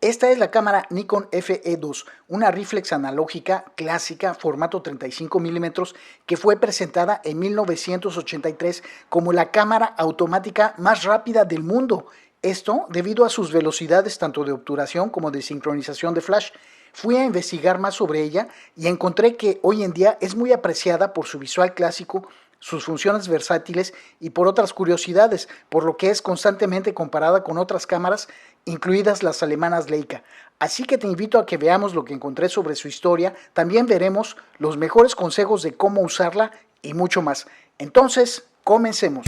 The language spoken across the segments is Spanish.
Esta es la cámara Nikon FE2, una reflex analógica clásica formato 35 milímetros que fue presentada en 1983 como la cámara automática más rápida del mundo. Esto debido a sus velocidades tanto de obturación como de sincronización de flash. Fui a investigar más sobre ella y encontré que hoy en día es muy apreciada por su visual clásico, sus funciones versátiles y por otras curiosidades, por lo que es constantemente comparada con otras cámaras, incluidas las alemanas Leica. Así que te invito a que veamos lo que encontré sobre su historia, también veremos los mejores consejos de cómo usarla y mucho más. Entonces, comencemos.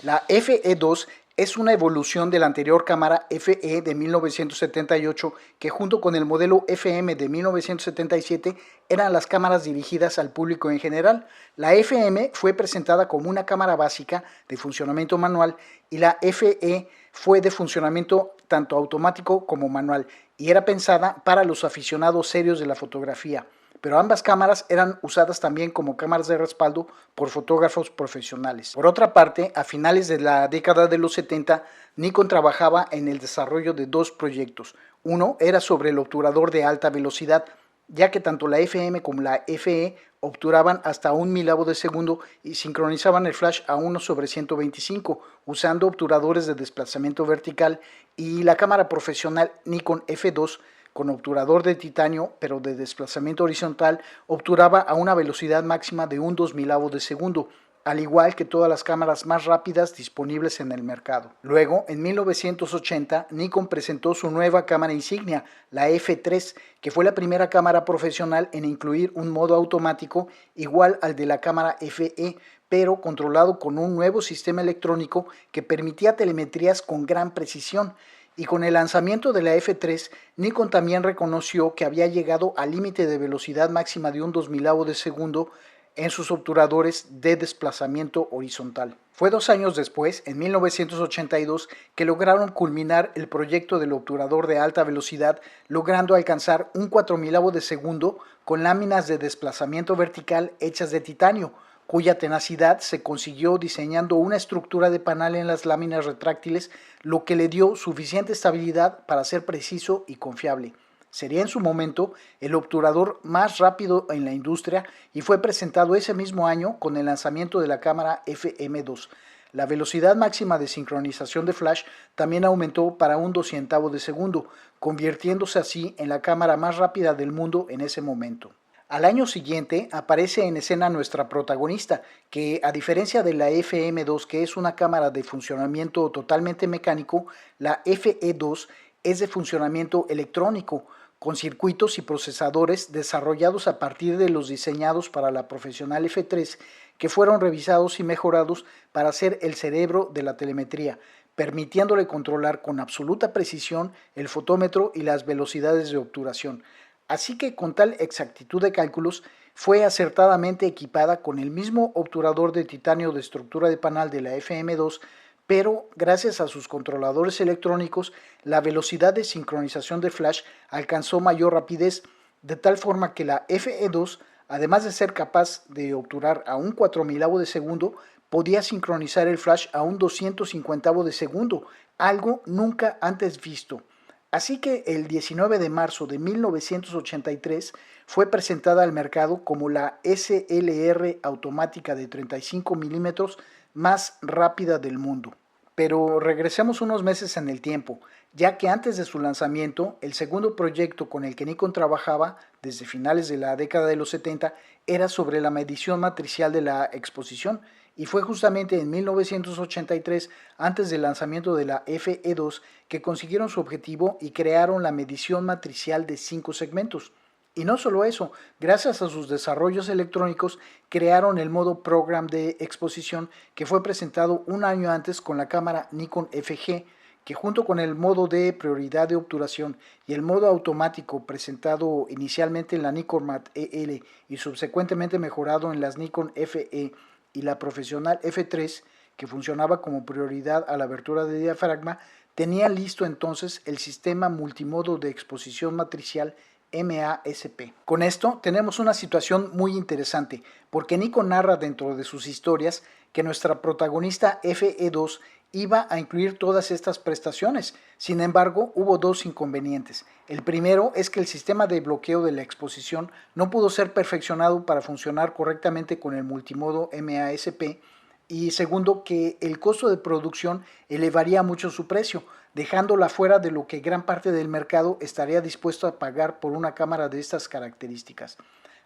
La FE2 es una evolución de la anterior cámara FE de 1978 que junto con el modelo FM de 1977 eran las cámaras dirigidas al público en general. La FM fue presentada como una cámara básica de funcionamiento manual y la FE fue de funcionamiento tanto automático como manual y era pensada para los aficionados serios de la fotografía. Pero ambas cámaras eran usadas también como cámaras de respaldo por fotógrafos profesionales. Por otra parte, a finales de la década de los 70, Nikon trabajaba en el desarrollo de dos proyectos. Uno era sobre el obturador de alta velocidad, ya que tanto la FM como la FE obturaban hasta 1 milavo de segundo y sincronizaban el flash a 1/125 usando obturadores de desplazamiento vertical, y la cámara profesional Nikon F2 con obturador de titanio pero de desplazamiento horizontal obturaba a una velocidad máxima de un 2.000 de segundo, al igual que todas las cámaras más rápidas disponibles en el mercado. Luego, en 1980, Nikon presentó su nueva cámara insignia, la F3, que fue la primera cámara profesional en incluir un modo automático igual al de la cámara FE, pero controlado con un nuevo sistema electrónico que permitía telemetrías con gran precisión. Y con el lanzamiento de la F3, Nikon también reconoció que había llegado al límite de velocidad máxima de un 2.000 de segundo en sus obturadores de desplazamiento horizontal. Fue 2 años después, en 1982, que lograron culminar el proyecto del obturador de alta velocidad, logrando alcanzar un 4.000 de segundo con láminas de desplazamiento vertical hechas de titanio, cuya tenacidad se consiguió diseñando una estructura de panal en las láminas retráctiles, lo que le dio suficiente estabilidad para ser preciso y confiable. Sería en su momento el obturador más rápido en la industria y fue presentado ese mismo año con el lanzamiento de la cámara FM2. La velocidad máxima de sincronización de flash también aumentó para un 200 de segundo, convirtiéndose así en la cámara más rápida del mundo en ese momento. Al año siguiente aparece en escena nuestra protagonista, que a diferencia de la FM2, que es una cámara de funcionamiento totalmente mecánico, la FE2 es de funcionamiento electrónico, con circuitos y procesadores desarrollados a partir de los diseñados para la profesional F3, que fueron revisados y mejorados para ser el cerebro de la telemetría, permitiéndole controlar con absoluta precisión el fotómetro y las velocidades de obturación. Así que con tal exactitud de cálculos, fue acertadamente equipada con el mismo obturador de titanio de estructura de panal de la FM2, pero gracias a sus controladores electrónicos, la velocidad de sincronización de flash alcanzó mayor rapidez, de tal forma que la FE2, además de ser capaz de obturar a un 4.000 de segundo, podía sincronizar el flash a un 250 de segundo, algo nunca antes visto. Así que el 19 de marzo de 1983 fue presentada al mercado como la SLR automática de 35 milímetros más rápida del mundo. Pero regresemos unos meses en el tiempo, ya que antes de su lanzamiento, el segundo proyecto con el que Nikon trabajaba desde finales de la década de los 70 era sobre la medición matricial de la exposición, y fue justamente en 1983, antes del lanzamiento de la FE2, que consiguieron su objetivo y crearon la medición matricial de 5 segmentos. Y no solo eso, gracias a sus desarrollos electrónicos, crearon el modo Program de exposición que fue presentado un año antes con la cámara Nikon FG, que junto con el modo de prioridad de obturación y el modo automático presentado inicialmente en la Nikon Mat EL y subsecuentemente mejorado en las Nikon FE y la profesional F3, que funcionaba como prioridad a la abertura de diafragma, tenía listo entonces el sistema multimodo de exposición matricial MASP. Con esto tenemos una situación muy interesante, porque Nikon narra dentro de sus historias que nuestra protagonista FE2 iba a incluir todas estas prestaciones. Sin embargo, hubo dos inconvenientes. El primero es que el sistema de bloqueo de la exposición no pudo ser perfeccionado para funcionar correctamente con el multimodo MASP, y segundo, que el costo de producción elevaría mucho su precio, dejándola fuera de lo que gran parte del mercado estaría dispuesto a pagar por una cámara de estas características.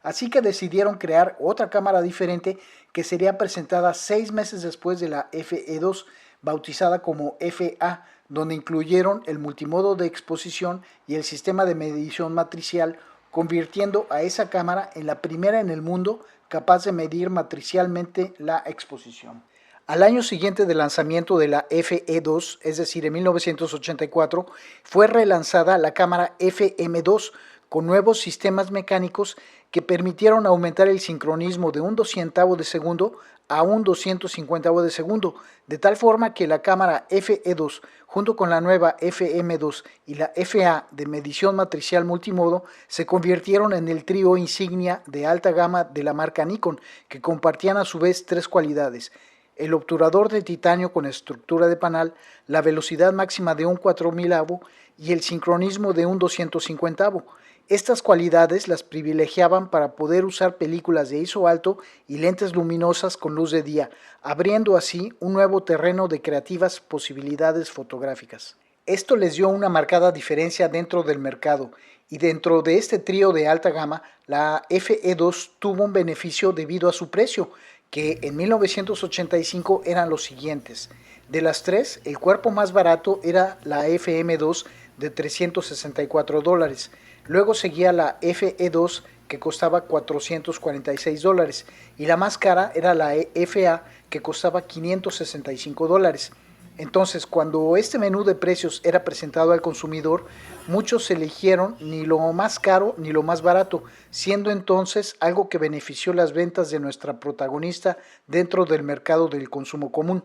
Así que decidieron crear otra cámara diferente que sería presentada 6 meses después de la FE2, bautizada como FA, donde incluyeron el multimodo de exposición y el sistema de medición matricial, convirtiendo a esa cámara en la primera en el mundo capaz de medir matricialmente la exposición. Al año siguiente del lanzamiento de la FE2, es decir, en 1984, fue relanzada la cámara FM2 con nuevos sistemas mecánicos que permitieron aumentar el sincronismo de un 200avo de segundo a un 250avo de segundo, de tal forma que la cámara FE2, junto con la nueva FM2 y la FA de medición matricial multimodo, se convirtieron en el trío insignia de alta gama de la marca Nikon, que compartían a su vez tres cualidades: el obturador de titanio con estructura de panal, la velocidad máxima de un 4000avo y el sincronismo de un 250avo. Estas cualidades las privilegiaban para poder usar películas de ISO alto y lentes luminosas con luz de día, abriendo así un nuevo terreno de creativas posibilidades fotográficas. Esto les dio una marcada diferencia dentro del mercado, y dentro de este trío de alta gama, la FE2 tuvo un beneficio debido a su precio, que en 1985 eran los siguientes. De las tres, el cuerpo más barato era la FM2 de $364. Luego seguía la FE2, que costaba $446, y la más cara era la FA, que costaba $565. Entonces, cuando este menú de precios era presentado al consumidor, muchos eligieron ni lo más caro ni lo más barato, siendo entonces algo que benefició las ventas de nuestra protagonista dentro del mercado del consumo común.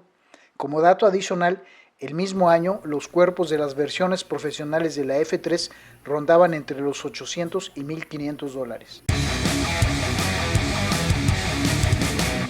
Como dato adicional, el mismo año, los cuerpos de las versiones profesionales de la F3 rondaban entre los $800 y $1,500.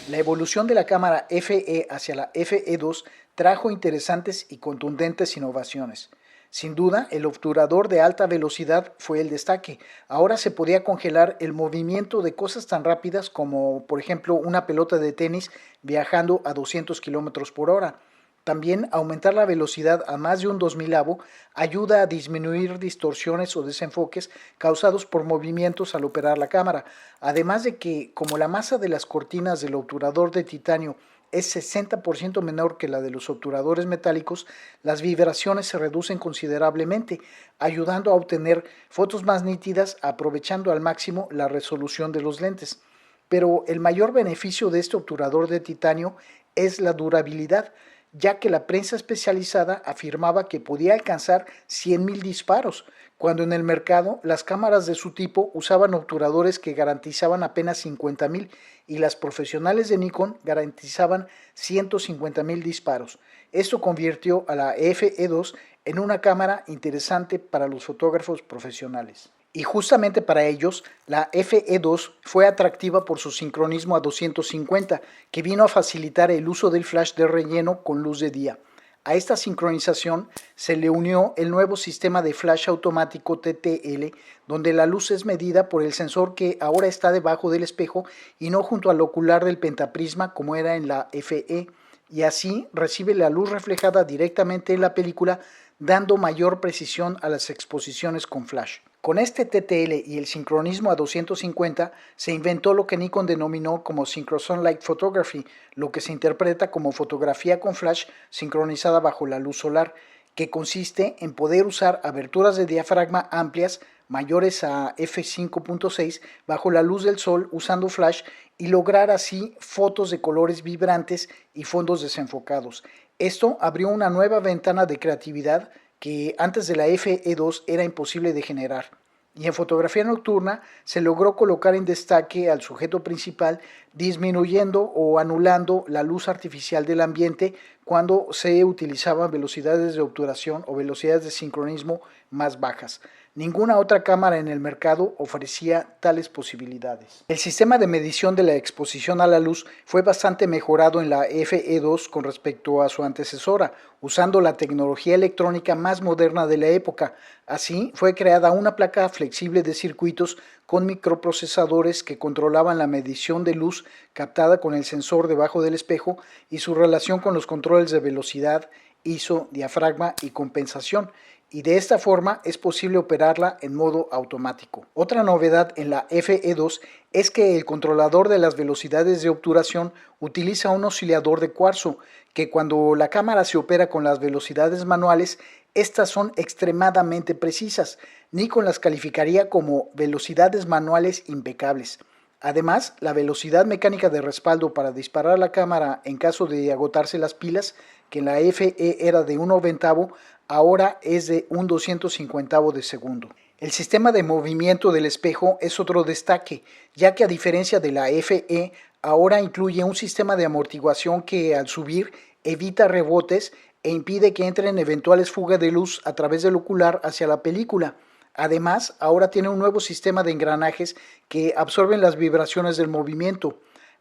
La evolución de la cámara FE hacia la FE2 trajo interesantes y contundentes innovaciones. Sin duda, el obturador de alta velocidad fue el destaque. Ahora se podía congelar el movimiento de cosas tan rápidas como, por ejemplo, una pelota de tenis viajando a 200 km por hora. También aumentar la velocidad a más de un 2000avo ayuda a disminuir distorsiones o desenfoques causados por movimientos al operar la cámara. Además de que, como la masa de las cortinas del obturador de titanio es 60% menor que la de los obturadores metálicos, las vibraciones se reducen considerablemente, ayudando a obtener fotos más nítidas aprovechando al máximo la resolución de los lentes. Pero el mayor beneficio de este obturador de titanio es la durabilidad, ya que la prensa especializada afirmaba que podía alcanzar 100,000 disparos, cuando en el mercado las cámaras de su tipo usaban obturadores que garantizaban apenas 50,000 y las profesionales de Nikon garantizaban 150,000 disparos. Esto convirtió a la FE2 en una cámara interesante para los fotógrafos profesionales. Y justamente para ellos, la FE2 fue atractiva por su sincronismo a 250, que vino a facilitar el uso del flash de relleno con luz de día. A esta sincronización se le unió el nuevo sistema de flash automático TTL, donde la luz es medida por el sensor que ahora está debajo del espejo y no junto al ocular del pentaprisma como era en la FE, y así recibe la luz reflejada directamente en la película, dando mayor precisión a las exposiciones con flash. Con este TTL y el sincronismo a 250 se inventó lo que Nikon denominó como Synchro Sunlight Photography, lo que se interpreta como fotografía con flash sincronizada bajo la luz solar, que consiste en poder usar aberturas de diafragma amplias mayores a f5.6 bajo la luz del sol usando flash y lograr así fotos de colores vibrantes y fondos desenfocados. Esto abrió una nueva ventana de creatividad que antes de la FE2 era imposible de generar. Y en fotografía nocturna se logró colocar en destaque al sujeto principal, disminuyendo o anulando la luz artificial del ambiente cuando se utilizaban velocidades de obturación o velocidades de sincronismo más bajas. Ninguna otra cámara en el mercado ofrecía tales posibilidades. El sistema de medición de la exposición a la luz fue bastante mejorado en la FE2 con respecto a su antecesora, usando la tecnología electrónica más moderna de la época. Así, fue creada una placa flexible de circuitos con microprocesadores que controlaban la medición de luz captada con el sensor debajo del espejo y su relación con los controles de velocidad, ISO, diafragma y compensación, y de esta forma es posible operarla en modo automático. Otra novedad en la FE2 es que el controlador de las velocidades de obturación utiliza un oscilador de cuarzo, que cuando la cámara se opera con las velocidades manuales, estas son extremadamente precisas. Nikon las calificaría como velocidades manuales impecables. Además, la velocidad mecánica de respaldo para disparar la cámara en caso de agotarse las pilas, que en la FE era de 1/20, ahora es de 1/250 de segundo. El sistema de movimiento del espejo es otro destaque, ya que a diferencia de la FE, ahora incluye un sistema de amortiguación que al subir evita rebotes e impide que entren eventuales fugas de luz a través del ocular hacia la película. Además, ahora tiene un nuevo sistema de engranajes que absorben las vibraciones del movimiento.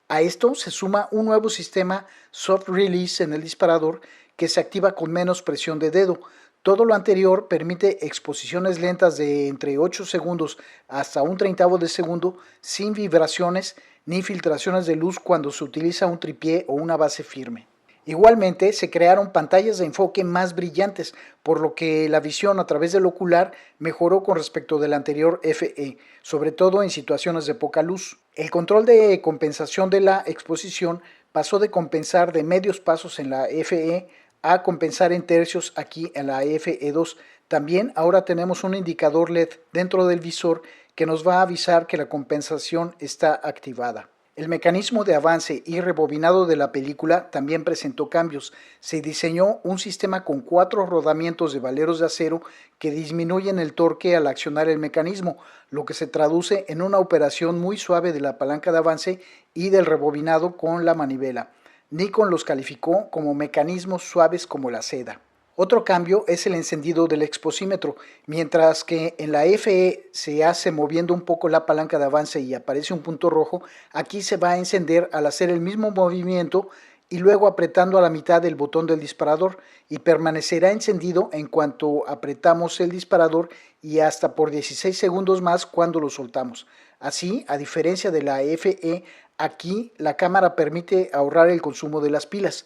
A esto se suma un nuevo sistema soft release en el disparador que se activa con menos presión de dedo. Todo lo anterior permite exposiciones lentas de entre 8 segundos hasta 1/30 de segundo sin vibraciones ni filtraciones de luz cuando se utiliza un tripié o una base firme. Igualmente, se crearon pantallas de enfoque más brillantes, por lo que la visión a través del ocular mejoró con respecto del anterior FE, sobre todo en situaciones de poca luz. El control de compensación de la exposición pasó de compensar de medios pasos en la FE a compensar en tercios aquí en la FE2. También ahora tenemos un indicador LED dentro del visor que nos va a avisar que la compensación está activada. El mecanismo de avance y rebobinado de la película también presentó cambios. Se diseñó un sistema con 4 rodamientos de valeros de acero que disminuyen el torque al accionar el mecanismo, lo que se traduce en una operación muy suave de la palanca de avance y del rebobinado con la manivela. Nikon los calificó como mecanismos suaves como la seda. Otro cambio es el encendido del exposímetro. Mientras que en la FE se hace moviendo un poco la palanca de avance y aparece un punto rojo, aquí se va a encender al hacer el mismo movimiento y luego apretando a la mitad el botón del disparador, y permanecerá encendido en cuanto apretamos el disparador y hasta por 16 segundos más cuando lo soltamos. Así, a diferencia de la FE, aquí la cámara permite ahorrar el consumo de las pilas.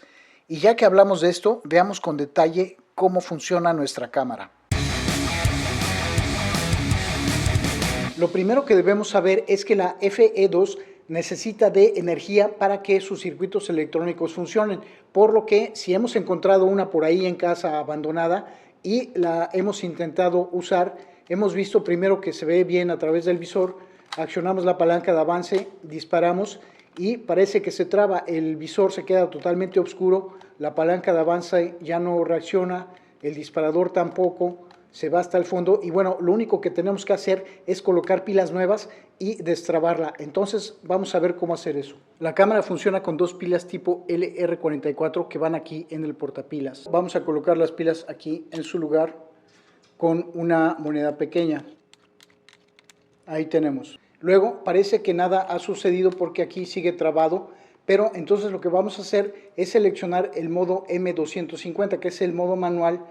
Y ya que hablamos de esto, veamos con detalle cómo funciona nuestra cámara. Lo primero que debemos saber es que la FE2 necesita de energía para que sus circuitos electrónicos funcionen, por lo que si hemos encontrado una por ahí en casa abandonada y la hemos intentado usar, hemos visto primero que se ve bien a través del visor, accionamos la palanca de avance, disparamos y parece que se traba, el visor se queda totalmente oscuro, la palanca de avance ya no reacciona, el disparador tampoco, se va hasta el fondo y bueno, lo único que tenemos que hacer es colocar pilas nuevas y destrabarla. Entonces vamos a ver cómo hacer eso. La cámara funciona con 2 pilas tipo LR44 que van aquí en el portapilas. Vamos a colocar las pilas aquí en su lugar con una moneda pequeña. Ahí tenemos. Luego parece que nada ha sucedido porque aquí sigue trabado, pero entonces lo que vamos a hacer es seleccionar el modo M250, que es el modo manual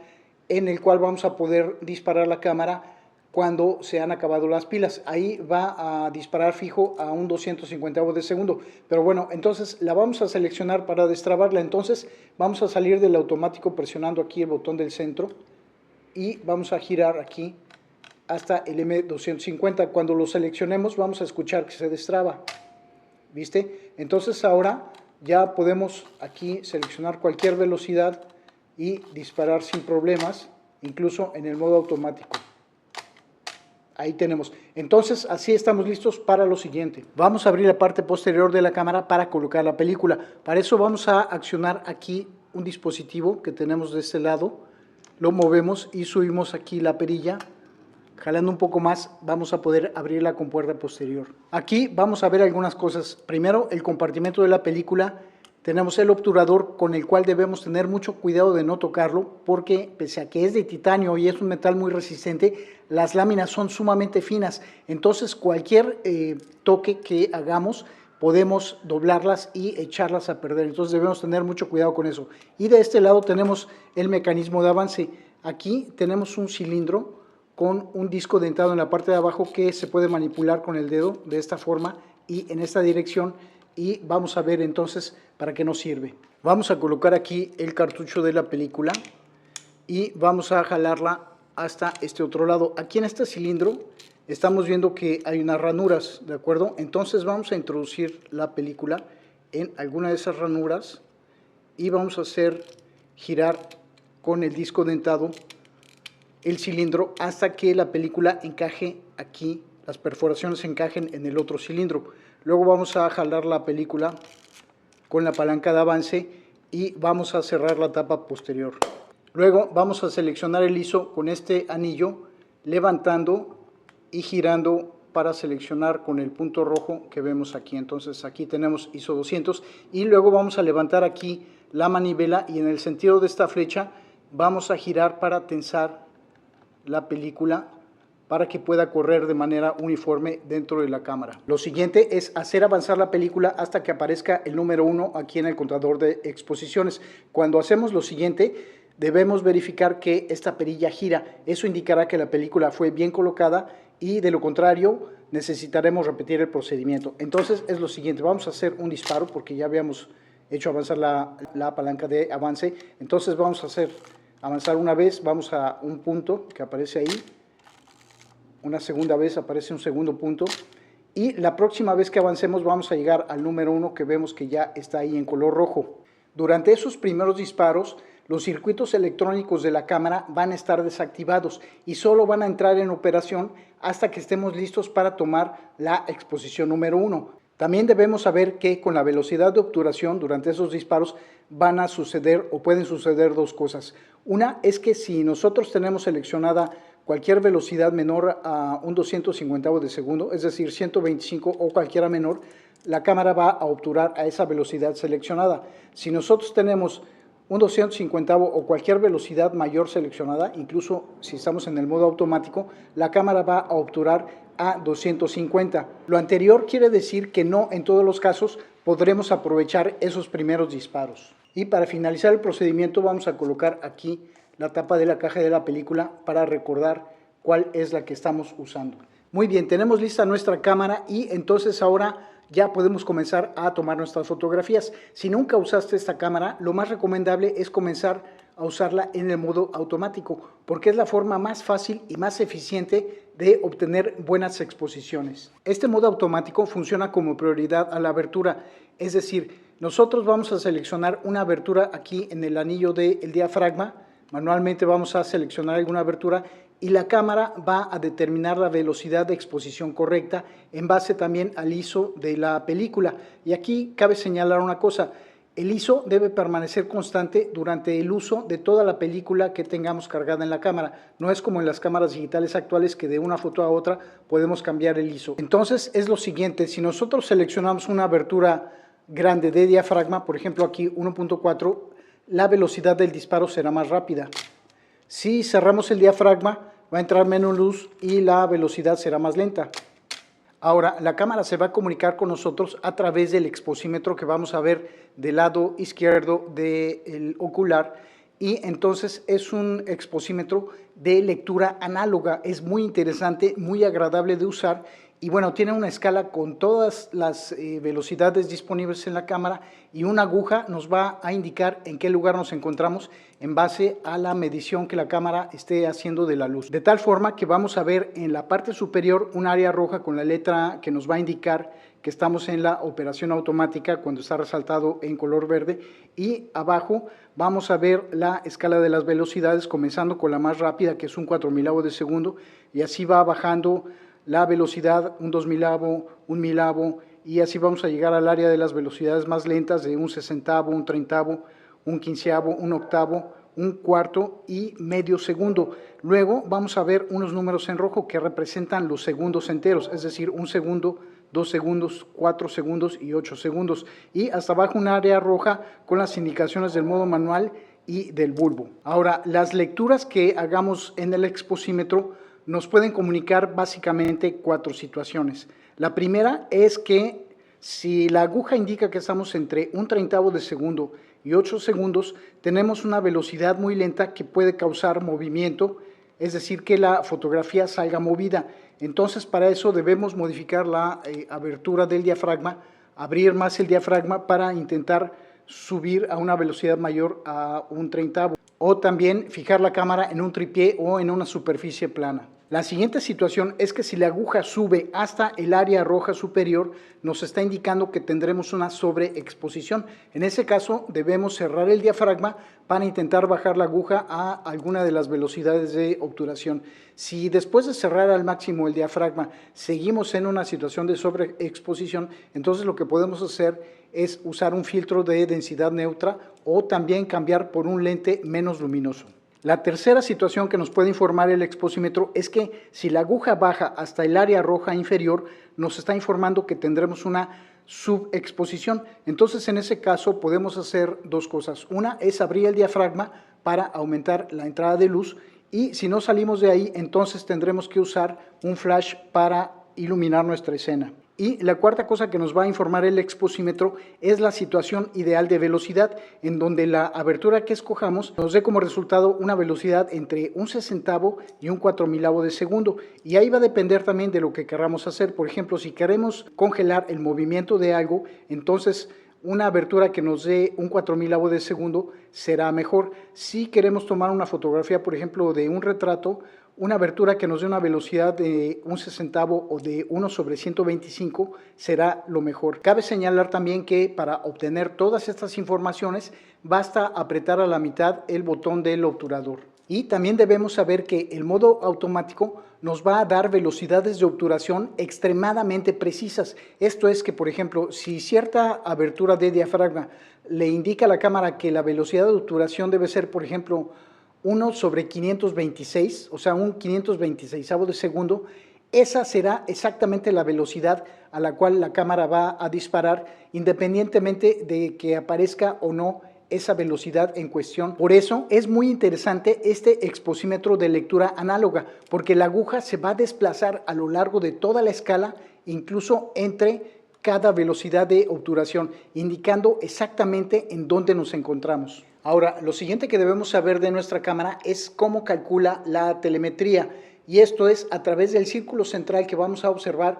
en el cual vamos a poder disparar la cámara cuando se han acabado las pilas. Ahí va a disparar fijo a un 250 de segundo. Pero bueno, entonces la vamos a seleccionar para destrabarla. Entonces vamos a salir del automático presionando aquí el botón del centro y vamos a girar aquí hasta el M250. Cuando lo seleccionemos vamos a escuchar que se destraba. ¿Viste? Entonces ahora ya podemos aquí seleccionar cualquier velocidad y disparar sin problemas, incluso en el modo automático. Ahí tenemos. Entonces así estamos listos para lo siguiente. Vamos a abrir la parte posterior de la cámara para colocar la película. Para eso vamos a accionar aquí un dispositivo que tenemos de este lado. Lo movemos y subimos aquí la perilla. Jalando un poco más vamos a poder abrir la compuerta posterior. Aquí vamos a ver algunas cosas. Primero, el compartimento de la película tenemos el obturador con el cual debemos tener mucho cuidado de no tocarlo porque pese a que es de titanio y es un metal muy resistente, las láminas son sumamente finas, entonces cualquier toque que hagamos podemos doblarlas y echarlas a perder, entonces debemos tener mucho cuidado con eso. Y de este lado tenemos el mecanismo de avance. Aquí tenemos un cilindro con un disco dentado en la parte de abajo que se puede manipular con el dedo de esta forma y en esta dirección, y vamos a ver entonces para qué nos sirve. Vamos a colocar aquí el cartucho de la película y vamos a jalarla hasta este otro lado. Aquí en este cilindro estamos viendo que hay unas ranuras, ¿de acuerdo? Entonces vamos a introducir la película en alguna de esas ranuras y vamos a hacer girar con el disco dentado el cilindro hasta que la película encaje aquí, las perforaciones encajen en el otro cilindro. Luego vamos a jalar la película con la palanca de avance y vamos a cerrar la tapa posterior. Luego vamos a seleccionar el ISO con este anillo, levantando y girando para seleccionar con el punto rojo que vemos aquí. Entonces aquí tenemos ISO 200 y luego vamos a levantar aquí la manivela y en el sentido de esta flecha vamos a girar para tensar la película para que pueda correr de manera uniforme dentro de la cámara. Lo siguiente es hacer avanzar la película hasta que aparezca el número 1 aquí en el contador de exposiciones. Cuando hacemos lo siguiente, debemos verificar que esta perilla gira. Eso indicará que la película fue bien colocada y de lo contrario necesitaremos repetir el procedimiento. Entonces es lo siguiente, vamos a hacer un disparo porque ya habíamos hecho avanzar la palanca de avance. Entonces vamos a hacer avanzar una vez, vamos a un punto que aparece ahí. Una segunda vez aparece un segundo punto y la próxima vez que avancemos vamos a llegar al número 1 que vemos que ya está ahí en color rojo. Durante esos primeros disparos, los circuitos electrónicos de la cámara van a estar desactivados y solo van a entrar en operación hasta que estemos listos para tomar la exposición número 1. También debemos saber que con la velocidad de obturación durante esos disparos van a suceder o pueden suceder dos cosas. Una es que si nosotros tenemos seleccionada cualquier velocidad menor a un 250 de segundo, es decir, 125 o cualquiera menor, la cámara va a obturar a esa velocidad seleccionada. Si nosotros tenemos un 250 o cualquier velocidad mayor seleccionada, incluso si estamos en el modo automático, la cámara va a obturar a 250. Lo anterior quiere decir que no en todos los casos podremos aprovechar esos primeros disparos. Y para finalizar el procedimiento vamos a colocar aquí la tapa de la caja de la película para recordar cuál es la que estamos usando. Muy bien, tenemos lista nuestra cámara y entonces ahora ya podemos comenzar a tomar nuestras fotografías. Si nunca usaste esta cámara, lo más recomendable es comenzar a usarla en el modo automático, porque es la forma más fácil y más eficiente de obtener buenas exposiciones. Este modo automático funciona como prioridad a la abertura, es decir, nosotros vamos a seleccionar una abertura aquí en el anillo del diafragma, manualmente vamos a seleccionar alguna abertura y la cámara va a determinar la velocidad de exposición correcta en base también al ISO de la película. Y aquí cabe señalar una cosa, el ISO debe permanecer constante durante el uso de toda la película que tengamos cargada en la cámara. No es como en las cámaras digitales actuales que de una foto a otra podemos cambiar el ISO. Entonces es lo siguiente, si nosotros seleccionamos una abertura grande de diafragma, por ejemplo aquí 1.4, la velocidad del disparo será más rápida. Si cerramos el diafragma, va a entrar menos luz y la velocidad será más lenta. Ahora, la cámara se va a comunicar con nosotros a través del exposímetro que vamos a ver del lado izquierdo del ocular y entonces es un exposímetro de lectura análoga. Es muy interesante, muy agradable de usar y bueno, tiene una escala con todas las velocidades disponibles en la cámara y una aguja nos va a indicar en qué lugar nos encontramos en base a la medición que la cámara esté haciendo de la luz. De tal forma que vamos a ver en la parte superior un área roja con la letra A que nos va a indicar que estamos en la operación automática cuando está resaltado en color verde y abajo vamos a ver la escala de las velocidades comenzando con la más rápida que es un 4.000avo de segundo y así va bajando la velocidad, un 2.000avo, un 1.000avo y así vamos a llegar al área de las velocidades más lentas de un 60avo, un 30avo, un 15avo, un octavo, un cuarto y medio segundo. Luego vamos a ver unos números en rojo que representan los segundos enteros, es decir, un segundo, 2 segundos, 4 segundos y 8 segundos. Y hasta abajo un área roja con las indicaciones del modo manual y del bulbo. Ahora, las lecturas que hagamos en el exposímetro nos pueden comunicar básicamente 4 situaciones. La primera es que si la aguja indica que estamos entre un treintavo de segundo y 8 segundos, tenemos una velocidad muy lenta que puede causar movimiento, es decir, que la fotografía salga movida. Entonces, para eso debemos modificar la abertura del diafragma, abrir más el diafragma para intentar subir a una velocidad mayor a un treintavo. O también fijar la cámara en un tripié o en una superficie plana. La siguiente situación es que si la aguja sube hasta el área roja superior, nos está indicando que tendremos una sobreexposición. En ese caso, debemos cerrar el diafragma para intentar bajar la aguja a alguna de las velocidades de obturación. Si después de cerrar al máximo el diafragma seguimos en una situación de sobreexposición, entonces lo que podemos hacer es usar un filtro de densidad neutra o también cambiar por un lente menos luminoso. La tercera situación que nos puede informar el exposímetro es que si la aguja baja hasta el área roja inferior, nos está informando que tendremos una subexposición. Entonces, en ese caso, podemos hacer 2 cosas. Una es abrir el diafragma para aumentar la entrada de luz y si no salimos de ahí, entonces tendremos que usar un flash para iluminar nuestra escena. Y la cuarta cosa que nos va a informar el exposímetro es la situación ideal de velocidad, en donde la abertura que escojamos nos dé como resultado una velocidad entre un sesentavo y un 4.000avo de segundo. Y ahí va a depender también de lo que queramos hacer. Por ejemplo, si queremos congelar el movimiento de algo, entonces una abertura que nos dé un 4.000avo de segundo será mejor. Si queremos tomar una fotografía, por ejemplo, de un retrato, una abertura que nos dé una velocidad de un sesentavo o de 1/125 será lo mejor. Cabe señalar también que para obtener todas estas informaciones basta apretar a la mitad el botón del obturador. Y también debemos saber que el modo automático nos va a dar velocidades de obturación extremadamente precisas. Esto es que, por ejemplo, si cierta abertura de diafragma le indica a la cámara que la velocidad de obturación debe ser, por ejemplo, 1/526, o sea, un 526avo de segundo, esa será exactamente la velocidad a la cual la cámara va a disparar, independientemente de que aparezca o no esa velocidad en cuestión. Por eso es muy interesante este exposímetro de lectura análoga, porque la aguja se va a desplazar a lo largo de toda la escala, incluso entre cada velocidad de obturación, indicando exactamente en dónde nos encontramos. Ahora, lo siguiente que debemos saber de nuestra cámara es cómo calcula la telemetría, y esto es a través del círculo central que vamos a observar.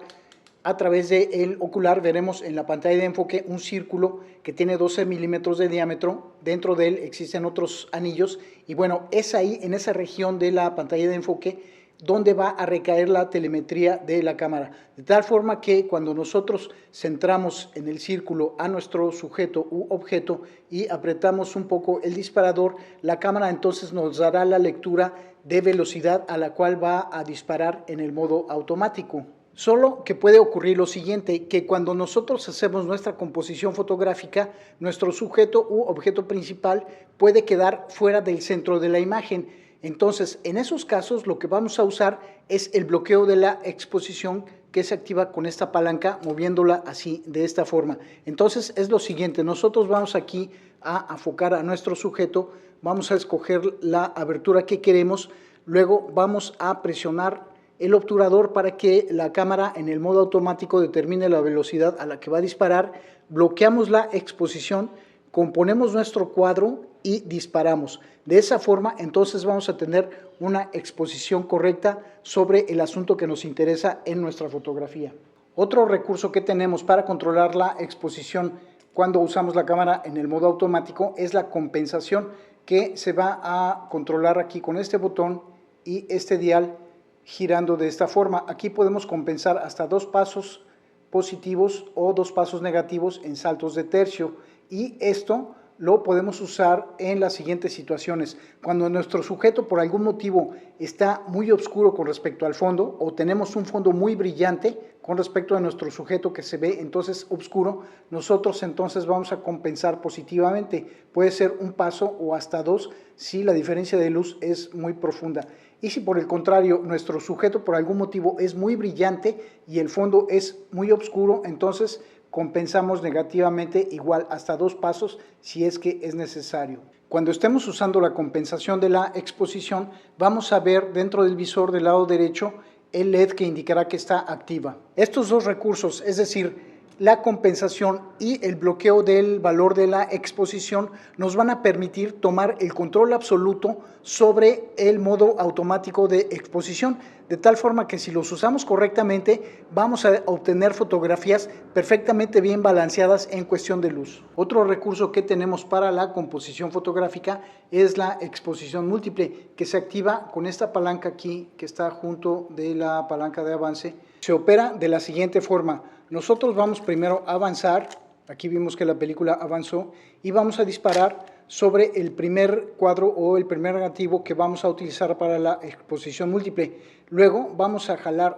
A través del ocular veremos en la pantalla de enfoque un círculo que tiene 12 milímetros de diámetro. Dentro de él existen otros anillos y bueno, es ahí en esa región de la pantalla de enfoque donde va a recaer la telemetría de la cámara. De tal forma que cuando nosotros centramos en el círculo a nuestro sujeto u objeto y apretamos un poco el disparador, la cámara entonces nos dará la lectura de velocidad a la cual va a disparar en el modo automático. Solo que puede ocurrir lo siguiente, que cuando nosotros hacemos nuestra composición fotográfica, nuestro sujeto u objeto principal puede quedar fuera del centro de la imagen. Entonces, en esos casos, lo que vamos a usar es el bloqueo de la exposición que se activa con esta palanca, moviéndola así, de esta forma. Entonces, es lo siguiente, nosotros vamos aquí a enfocar a nuestro sujeto, vamos a escoger la abertura que queremos, luego vamos a presionar el obturador para que la cámara en el modo automático determine la velocidad a la que va a disparar, bloqueamos la exposición, componemos nuestro cuadro y disparamos. De esa forma, entonces vamos a tener una exposición correcta sobre el asunto que nos interesa en nuestra fotografía. Otro recurso que tenemos para controlar la exposición cuando usamos la cámara en el modo automático es la compensación, que se va a controlar aquí con este botón y este dial girando de esta forma. Aquí podemos compensar hasta 2 pasos positivos o 2 pasos negativos en saltos de tercio, y esto lo podemos usar en las siguientes situaciones. Cuando nuestro sujeto por algún motivo está muy oscuro con respecto al fondo, o tenemos un fondo muy brillante con respecto a nuestro sujeto que se ve entonces oscuro, nosotros entonces vamos a compensar positivamente. Puede ser un paso o hasta 2 si la diferencia de luz es muy profunda. Y si por el contrario nuestro sujeto por algún motivo es muy brillante y el fondo es muy oscuro, entonces compensamos negativamente igual hasta 2 pasos si es que es necesario. Cuando estemos usando la compensación de la exposición, vamos a ver dentro del visor del lado derecho el LED que indicará que está activa. Estos dos recursos, es decir, la compensación y el bloqueo del valor de la exposición, nos van a permitir tomar el control absoluto sobre el modo automático de exposición, de tal forma que si los usamos correctamente vamos a obtener fotografías perfectamente bien balanceadas en cuestión de luz. Otro recurso que tenemos para la composición fotográfica es la exposición múltiple, que se activa con esta palanca aquí que está junto de la palanca de avance. Se opera de la siguiente forma: nosotros vamos primero a avanzar, aquí vimos que la película avanzó, y vamos a disparar sobre el primer cuadro o el primer negativo que vamos a utilizar para la exposición múltiple. Luego vamos a jalar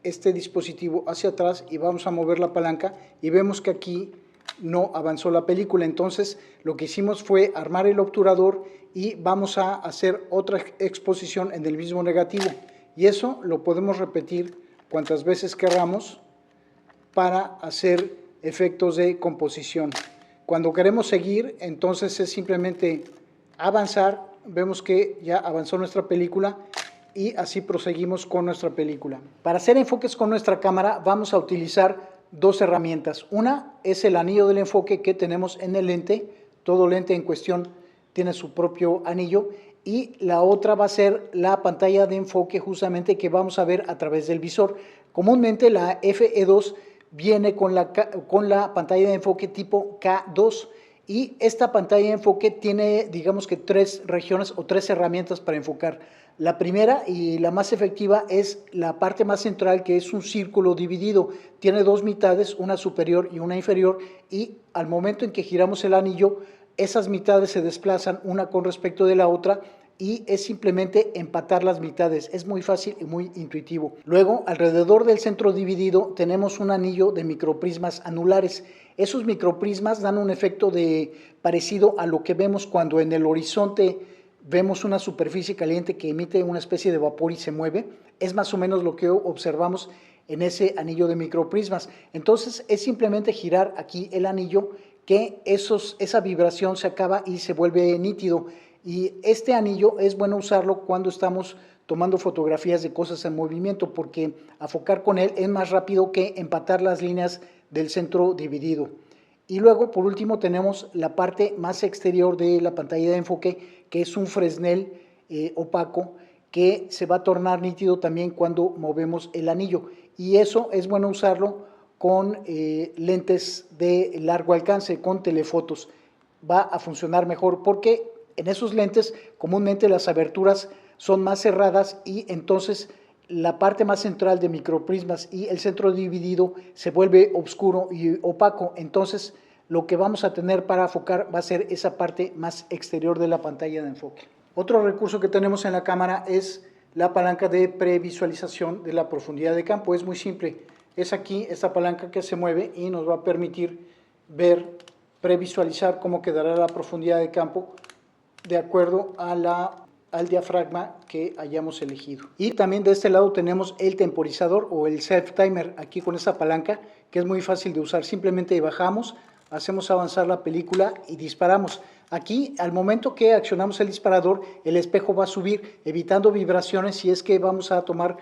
este dispositivo hacia atrás y vamos a mover la palanca y vemos que aquí no avanzó la película. Entonces lo que hicimos fue armar el obturador y vamos a hacer otra exposición en el mismo negativo, y eso lo podemos repetir cuantas veces queramos para hacer efectos de composición. Cuando queremos seguir, entonces es simplemente avanzar, vemos que ya avanzó nuestra película y así proseguimos con nuestra película. Para hacer enfoques con nuestra cámara vamos a utilizar dos herramientas. Una es el anillo del enfoque que tenemos en el lente, todo lente en cuestión tiene su propio anillo, y la otra va a ser la pantalla de enfoque justamente que vamos a ver a través del visor. Comúnmente la FE2 viene con la pantalla de enfoque tipo K2, y esta pantalla de enfoque tiene, digamos que, 3 regiones o 3 herramientas para enfocar. La primera y la más efectiva es la parte más central, que es un círculo dividido. Tiene 2 mitades, una superior y una inferior, y al momento en que giramos el anillo, esas mitades se desplazan una con respecto de la otra, y es simplemente empatar las mitades. Es muy fácil y muy intuitivo. Luego, alrededor del centro dividido tenemos un anillo de microprismas anulares. Esos microprismas dan un efecto parecido a lo que vemos cuando en el horizonte vemos una superficie caliente que emite una especie de vapor y se mueve. Es más o menos lo que observamos en ese anillo de microprismas. Entonces es simplemente girar aquí el anillo que esa vibración se acaba y se vuelve nítido. Y este anillo es bueno usarlo cuando estamos tomando fotografías de cosas en movimiento, porque enfocar con él es más rápido que empatar las líneas del centro dividido. Y luego, por último, tenemos la parte más exterior de la pantalla de enfoque, que es un Fresnel opaco, que se va a tornar nítido también cuando movemos el anillo. Y eso es bueno usarlo con lentes de largo alcance, con telefotos. Va a funcionar mejor porque en esos lentes comúnmente las aberturas son más cerradas, y entonces la parte más central de microprismas y el centro dividido se vuelve oscuro y opaco. Entonces lo que vamos a tener para enfocar va a ser esa parte más exterior de la pantalla de enfoque. Otro recurso que tenemos en la cámara es la palanca de previsualización de la profundidad de campo. Es muy simple, es aquí esta palanca que se mueve y nos va a permitir previsualizar cómo quedará la profundidad de campo de acuerdo al diafragma que hayamos elegido. Y también de este lado tenemos el temporizador o el self timer, aquí con esta palanca, que es muy fácil de usar. Simplemente bajamos, hacemos avanzar la película y disparamos. Aquí, al momento que accionamos el disparador, el espejo va a subir, evitando vibraciones si es que vamos a tomar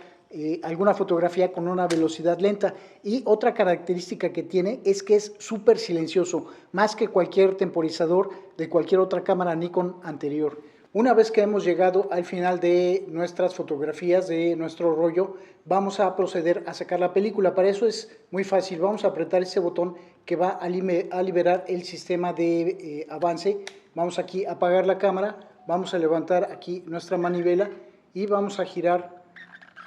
alguna fotografía con una velocidad lenta. Y otra característica que tiene es que es súper silencioso, más que cualquier temporizador de cualquier otra cámara Nikon anterior. Una vez que hemos llegado al final de nuestras fotografías, de nuestro rollo, vamos a proceder a sacar la película. Para eso es muy fácil, vamos a apretar ese botón que va a liberar el sistema de avance. Vamos aquí a apagar la cámara, vamos a levantar aquí nuestra manivela y vamos a girar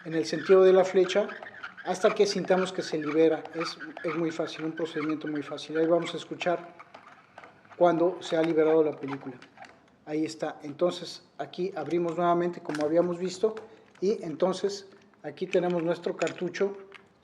en el sentido de la flecha hasta que sintamos que se libera. Es muy fácil, un procedimiento muy fácil. Ahí vamos a escuchar cuando se ha liberado la película. Ahí está. Entonces aquí abrimos nuevamente como habíamos visto, y entonces aquí tenemos nuestro cartucho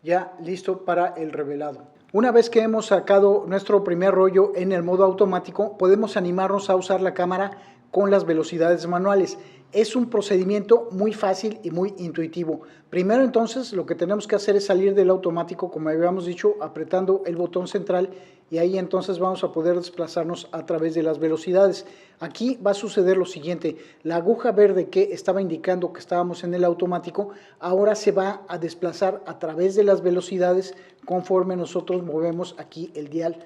ya listo para el revelado. Una vez que hemos sacado nuestro primer rollo en el modo automático, podemos animarnos a usar la cámara con las velocidades manuales. Es un procedimiento muy fácil y muy intuitivo. Primero entonces lo que tenemos que hacer es salir del automático, como habíamos dicho, apretando el botón central, y ahí entonces vamos a poder desplazarnos a través de las velocidades. Aquí va a suceder lo siguiente: la aguja verde que estaba indicando que estábamos en el automático, ahora se va a desplazar a través de las velocidades conforme nosotros movemos aquí el dial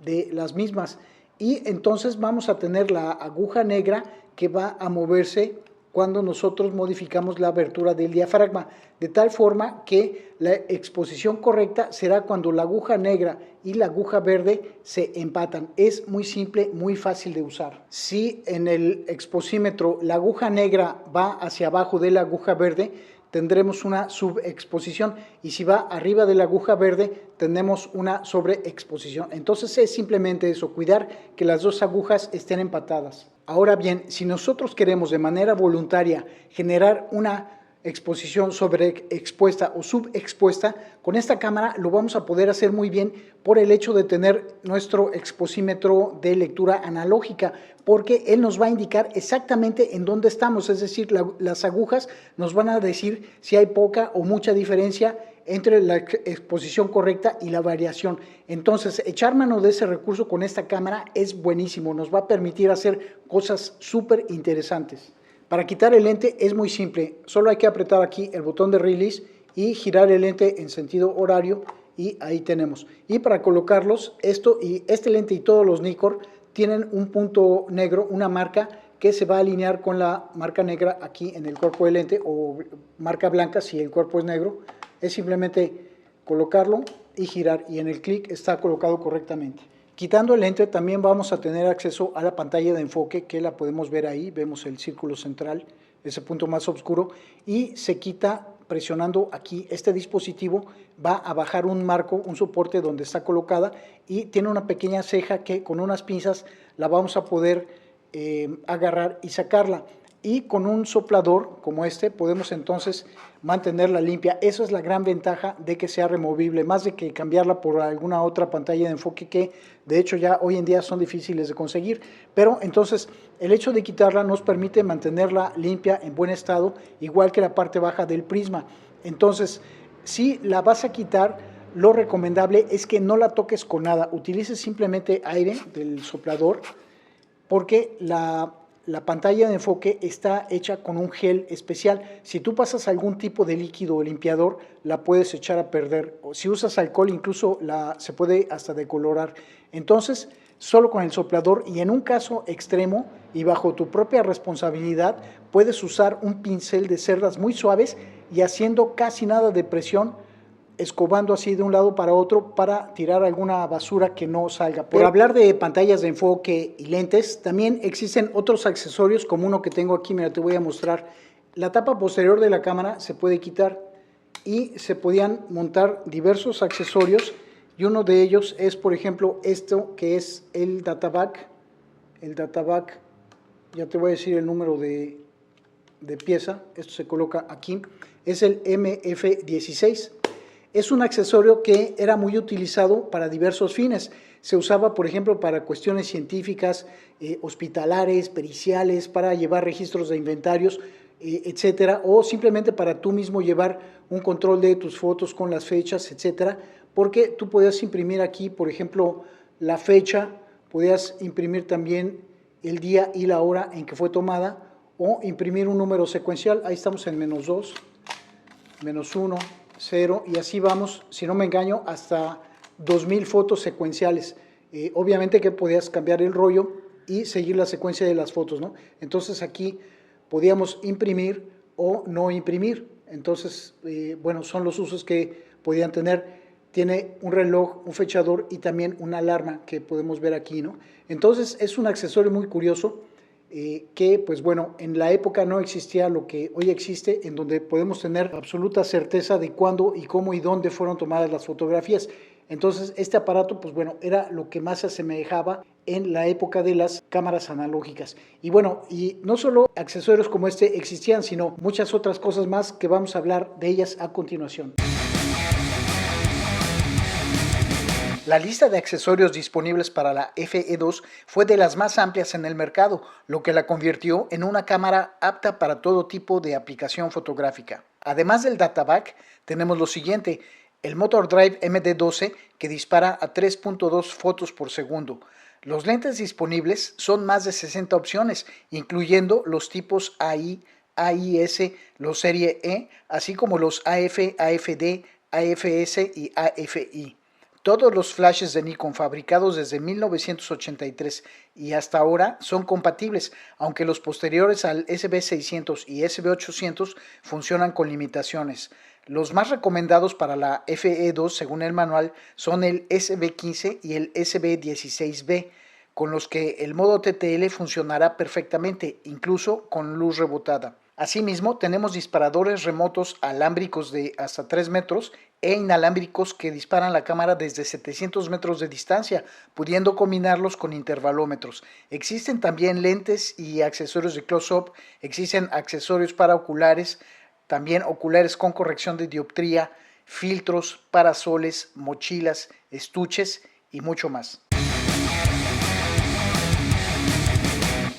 de las mismas. Y entonces vamos a tener la aguja negra que va a moverse cuando nosotros modificamos la abertura del diafragma, de tal forma que la exposición correcta será cuando la aguja negra y la aguja verde se empatan. Es muy simple, muy fácil de usar. Si en el exposímetro la aguja negra va hacia abajo de la aguja verde, tendremos una subexposición, y si va arriba de la aguja verde tenemos una sobreexposición. Entonces es simplemente eso, cuidar que las dos agujas estén empatadas. Ahora bien, si nosotros queremos de manera voluntaria generar una exposición sobreexpuesta o subexpuesta, con esta cámara lo vamos a poder hacer muy bien por el hecho de tener nuestro exposímetro de lectura analógica, porque él nos va a indicar exactamente en dónde estamos, es decir, las agujas nos van a decir si hay poca o mucha diferencia entre la exposición correcta y la variación. Entonces, echar mano de ese recurso con esta cámara es buenísimo, nos va a permitir hacer cosas súper interesantes. Para quitar el lente es muy simple, solo hay que apretar aquí el botón de release y girar el lente en sentido horario, y ahí tenemos. Y para colocarlos, este lente y todos los Nikkor tienen un punto negro, una marca que se va a alinear con la marca negra aquí en el cuerpo del lente, o marca blanca si el cuerpo es negro. Es simplemente colocarlo y girar, y en el clic está colocado correctamente. Quitando el lente también vamos a tener acceso a la pantalla de enfoque, que la podemos ver ahí. Vemos el círculo central, ese punto más oscuro, y se quita presionando aquí. Este dispositivo va a bajar un marco, un soporte donde está colocada, y tiene una pequeña ceja que con unas pinzas la vamos a poder agarrar y sacarla. Y con un soplador como este podemos entonces mantenerla limpia. Eso es la gran ventaja de que sea removible, más de que cambiarla por alguna otra pantalla de enfoque, que de hecho ya hoy en día son difíciles de conseguir. Pero entonces el hecho de quitarla nos permite mantenerla limpia, en buen estado, igual que la parte baja del prisma. Entonces, si la vas a quitar, lo recomendable es que no la toques con nada, utilices simplemente aire del soplador, porque la pantalla de enfoque está hecha con un gel especial. Si tú pasas algún tipo de líquido o limpiador, la puedes echar a perder. O si usas alcohol, incluso se puede hasta decolorar. Entonces, solo con el soplador, y en un caso extremo y bajo tu propia responsabilidad, puedes usar un pincel de cerdas muy suaves y haciendo casi nada de presión, escobando así de un lado para otro para tirar alguna basura que no salga. Por hablar de pantallas de enfoque y lentes, también existen otros accesorios, como uno que tengo aquí. Mira, te voy a mostrar. La tapa posterior de la cámara se puede quitar y se podían montar diversos accesorios, y uno de ellos es, por ejemplo, esto que es el databack. El databack, ya te voy a decir el número de pieza. Esto se coloca aquí, es el MF16. Es un accesorio que era muy utilizado para diversos fines. Se usaba, por ejemplo, para cuestiones científicas, hospitalares, periciales, para llevar registros de inventarios, etcétera, o simplemente para tú mismo llevar un control de tus fotos con las fechas, etcétera, porque tú podías imprimir aquí, por ejemplo, la fecha, podías imprimir también el día y la hora en que fue tomada, o imprimir un número secuencial. Ahí estamos en -2, -1, 0, y así vamos, si no me engaño, hasta 2000 fotos secuenciales. Obviamente que podías cambiar el rollo y seguir la secuencia de las fotos, ¿no? Entonces aquí podíamos imprimir o no imprimir. Entonces, bueno, son los usos que podían tener. Tiene un reloj, un fechador y también una alarma que podemos ver aquí, ¿no? Entonces es un accesorio muy curioso, que pues bueno, en la época no existía lo que hoy existe, en donde podemos tener absoluta certeza de cuándo y cómo y dónde fueron tomadas las fotografías. Entonces este aparato pues bueno, era lo que más se asemejaba en la época de las cámaras analógicas. Y bueno, y no solo accesorios como este existían, sino muchas otras cosas más que vamos a hablar de ellas a continuación. La lista de accesorios disponibles para la FE2 fue de las más amplias en el mercado, lo que la convirtió en una cámara apta para todo tipo de aplicación fotográfica. Además del databack, tenemos lo siguiente: el Motor Drive MD12, que dispara a 3.2 fotos por segundo. Los lentes disponibles son más de 60 opciones, incluyendo los tipos AI, AIS, los Serie E, así como los AF, AFD, AFS y AFI. Todos los flashes de Nikon fabricados desde 1983 y hasta ahora son compatibles, aunque los posteriores al SB600 y SB800 funcionan con limitaciones. Los más recomendados para la FE2 según el manual son el SB15 y el SB16B, con los que el modo TTL funcionará perfectamente, incluso con luz rebotada. Asimismo, tenemos disparadores remotos alámbricos de hasta 3 metros e inalámbricos que disparan la cámara desde 700 metros de distancia, pudiendo combinarlos con intervalómetros. Existen también lentes y accesorios de close-up, existen accesorios para oculares, también oculares con corrección de dioptría, filtros, parasoles, mochilas, estuches y mucho más.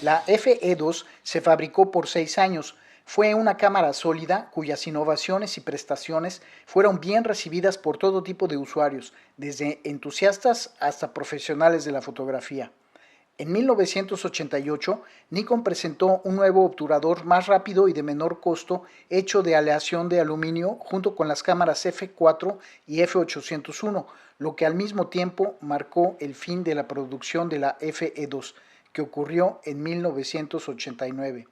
La FE2 se fabricó por 6 años. Fue una cámara sólida cuyas innovaciones y prestaciones fueron bien recibidas por todo tipo de usuarios, desde entusiastas hasta profesionales de la fotografía. En 1988, Nikon presentó un nuevo obturador más rápido y de menor costo hecho de aleación de aluminio junto con las cámaras F4 y F801, lo que al mismo tiempo marcó el fin de la producción de la FE2, que ocurrió en 1989.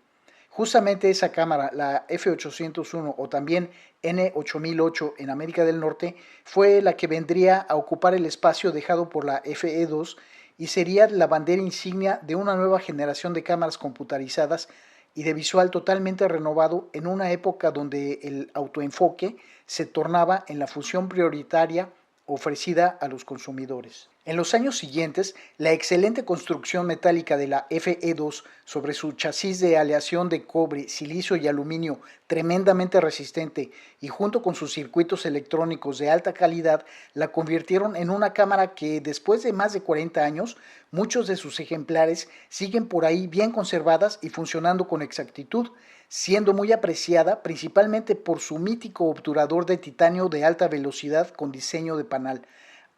Justamente esa cámara, la F801 o también N8008 en América del Norte, fue la que vendría a ocupar el espacio dejado por la FE2 y sería la bandera insignia de una nueva generación de cámaras computarizadas y de visual totalmente renovado en una época donde el autoenfoque se tornaba en la función prioritaria ofrecida a los consumidores. En los años siguientes, la excelente construcción metálica de la FE2 sobre su chasis de aleación de cobre, silicio y aluminio tremendamente resistente y junto con sus circuitos electrónicos de alta calidad la convirtieron en una cámara que después de más de 40 años, muchos de sus ejemplares siguen por ahí bien conservadas y funcionando con exactitud, siendo muy apreciada principalmente por su mítico obturador de titanio de alta velocidad con diseño de panal.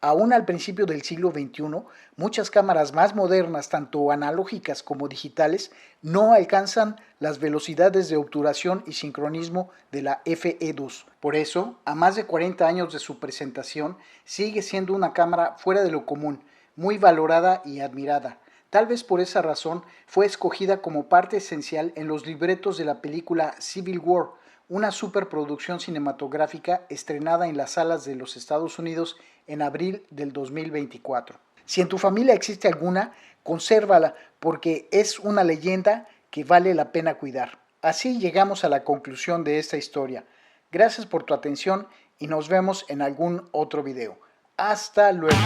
Aún al principio del siglo XXI, muchas cámaras más modernas, tanto analógicas como digitales, no alcanzan las velocidades de obturación y sincronismo de la FE2. Por eso, a más de 40 años de su presentación, sigue siendo una cámara fuera de lo común, muy valorada y admirada. Tal vez por esa razón fue escogida como parte esencial en los libretos de la película Civil War, una superproducción cinematográfica estrenada en las salas de los Estados Unidos en abril del 2024. Si en tu familia existe alguna, consérvala porque es una leyenda que vale la pena cuidar. Así llegamos a la conclusión de esta historia. Gracias por tu atención y nos vemos en algún otro video. Hasta luego.